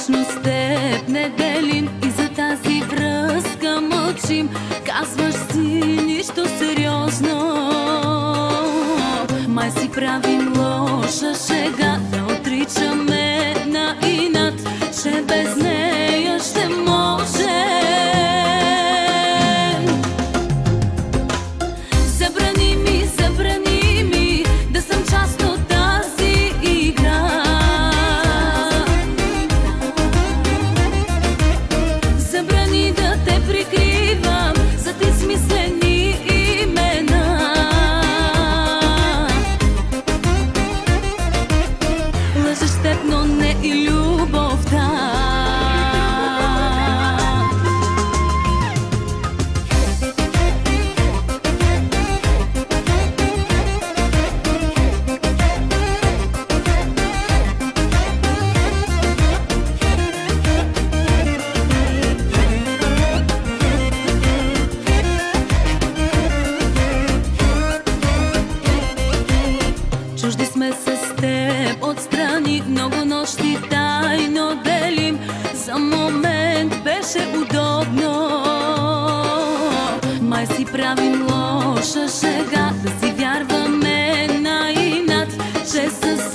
вечно с теб не делим и за тази връзка мълчим. Казваш си нищо сериозно, май си правим лоша шега, да отричаме на инат, че без нея ще можем. Забрани ми да съм част от тази игра. Забрани да те прикривам за ти смислени имена. Лъжеш теб, но не и любовта. Чужди сме с теб отстрани, много нощи тайно делим. За момент беше удобно, май си правим лоша шега, да си вярваме на инат, че със